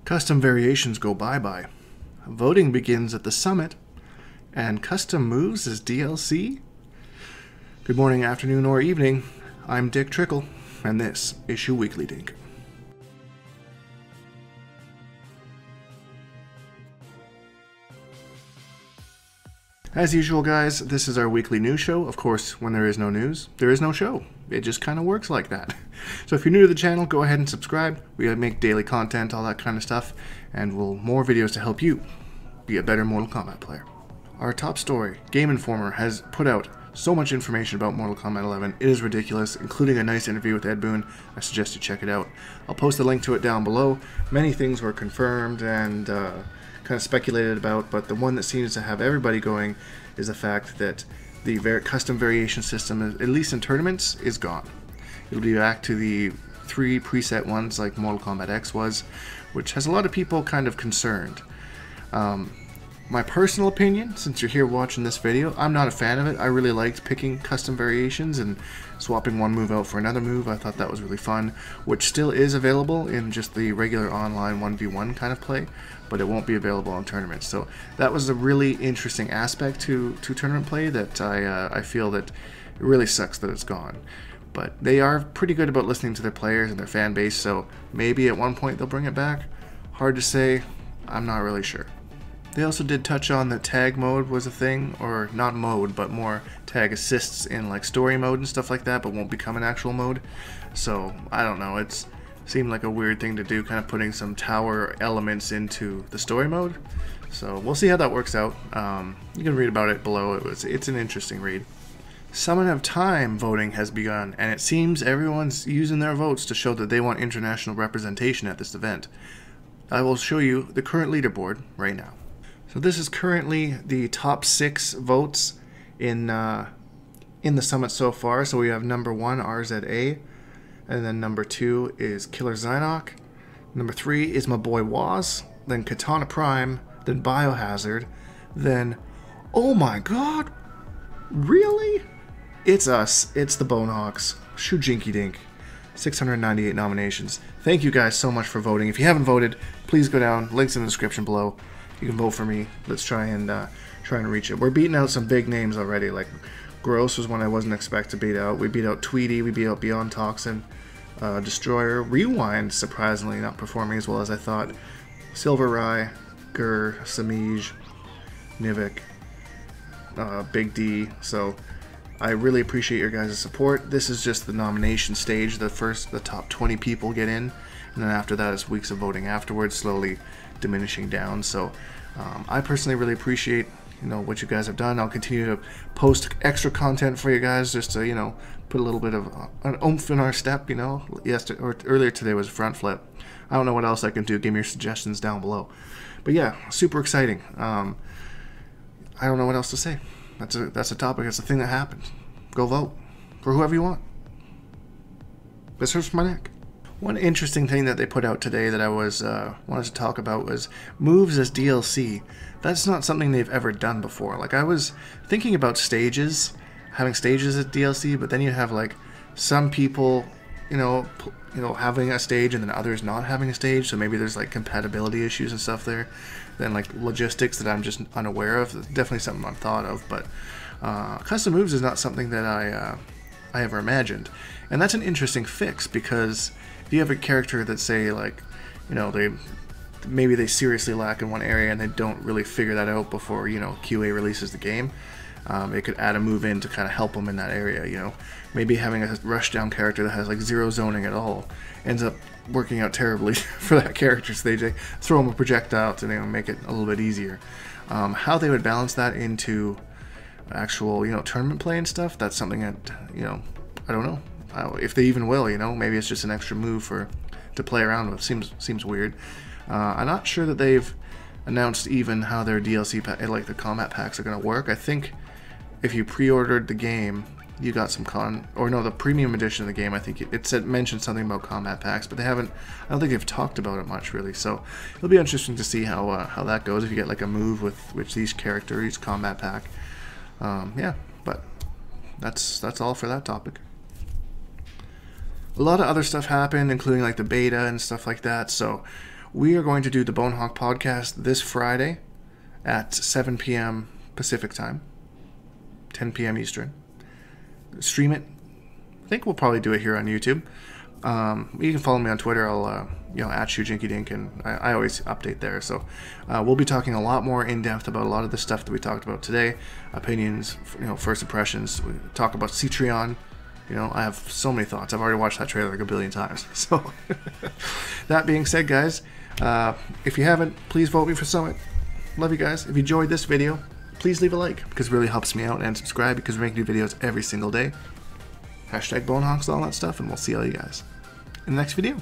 Custom variations go bye-bye. Voting begins at the summit, and custom moves is DLC? Good morning, afternoon, or evening. I'm Dick Trickle, and this is Shujinkydink. As usual, guys, this is our weekly news show. Of course, when there is no news, there is no show. It just kind of works like that. So if you're new to the channel, go ahead and subscribe. We make daily content, all that kind of stuff, and we'll more videos to help you be a better Mortal Kombat player. Our top story, Game Informer, has put out so much information about Mortal Kombat 11. It is ridiculous, including a nice interview with Ed Boon. I suggest you check it out. I'll post a link to it down below. Many things were confirmed and kind of speculated about, but the one that seems to have everybody going is the fact that the custom variation system, at least in tournaments, is gone. It'll be back to the 3 preset ones like Mortal Kombat X was, which has a lot of people kind of concerned. My personal opinion, since you're here watching this video, I'm not a fan of it. I really liked picking custom variations and swapping one move out for another move. I thought that was really fun, which still is available in just the regular online 1v1 kind of play, but it won't be available in tournaments. So that was a really interesting aspect to tournament play that I feel that it really sucks that it's gone. But they are pretty good about listening to their players and their fan base, so maybe at one point they'll bring it back. Hard to say. I'm not really sure. They also did touch on that tag mode was a thing, or not mode, but more tag assists in like story mode and stuff like that, but won't become an actual mode. So, I don't know, it seemed like a weird thing to do, kind of putting some tower elements into the story mode. So, we'll see how that works out. You can read about it below. It's an interesting read. Summit of Time voting has begun, and it seems everyone's using their votes to show that they want international representation at this event. I will show you the current leaderboard right now. So this is currently the top 6 votes in the summit so far. So we have number 1 RZA, and then number 2 is Killer Zynock, number 3 is my boy Waz, then Katana Prime, then Biohazard, then oh my god, really? It's us, it's the Bonehawks, Shujinkydink, 698 nominations. Thank you guys so much for voting. If you haven't voted, please go down, links in the description below. You can vote for me. Let's try and reach it. We're beating out some big names already. Like Gross was one I wasn't expected to beat out. We beat out Tweety. We beat out Beyond Toxin. Destroyer. Rewind, surprisingly, not performing as well as I thought. Silver Rai, Gur, Samij, Nivik, Big D. So I really appreciate your guys' support. This is just the nomination stage. The top 20 people get in, and then after that is weeks of voting afterwards, slowly diminishing down. So I personally really appreciate what you guys have done. I'll continue to post extra content for you guys, just to put a little bit of an oomph in our step. Yesterday or earlier today was a front flip. I don't know what else I can do. Give me your suggestions down below. But yeah, super exciting. I don't know what else to say. That's a topic. It's a thing that happened. Go vote for whoever you want. This hurts my neck. One interesting thing that they put out today that I wanted to talk about was moves as DLC. That's not something they've ever done before. Like, I was thinking about stages, having stages as DLC, but then you have like some people, having a stage and then others not having a stage. So maybe there's like compatibility issues and stuff there. Then like logistics that I'm just unaware of. It's definitely something I've thought of, but custom moves is not something that I ever imagined, and that's an interesting fix because if you have a character that say like, maybe they seriously lack in one area and they don't really figure that out before QA releases the game, it could add a move in to kind of help them in that area. Maybe having a rushdown character that has like 0 zoning at all ends up working out terribly for that character, so they throw them a projectile to make it a little bit easier. How they would balance that into actual tournament play and stuff, that's something that I don't know if they even will. Maybe it's just an extra move to play around with. Seems weird. I'm not sure that they've announced even how their DLC like the combat packs are going to work. I think if you pre-ordered the game, you got some the premium edition of the game. I think it mentioned something about combat packs, but they haven't. I don't think they've talked about it much really. So it'll be interesting to see how that goes if you get like a move with each character, each combat pack. Yeah, but that's all for that topic. A lot of other stuff happened, including like the beta and stuff like that. So We are going to do the Bonehawk podcast this Friday at 7 p.m. Pacific time, 10 p.m. Eastern. Stream it. I think we'll probably do it here on YouTube. You can follow me on Twitter. I'll, at Shujinkydink, and I always update there. So we'll be talking a lot more in depth about a lot of the stuff that we talked about today. Opinions, first impressions. We talk about Cetrion. I have so many thoughts. I've already watched that trailer like a billion times. So that being said, guys, if you haven't, please vote me for Summit. Love you guys. If you enjoyed this video, please leave a like, because it really helps me out, and subscribe, because we make new videos every single day. #Bonehawks, all that stuff, and we'll see all you guys in the next video.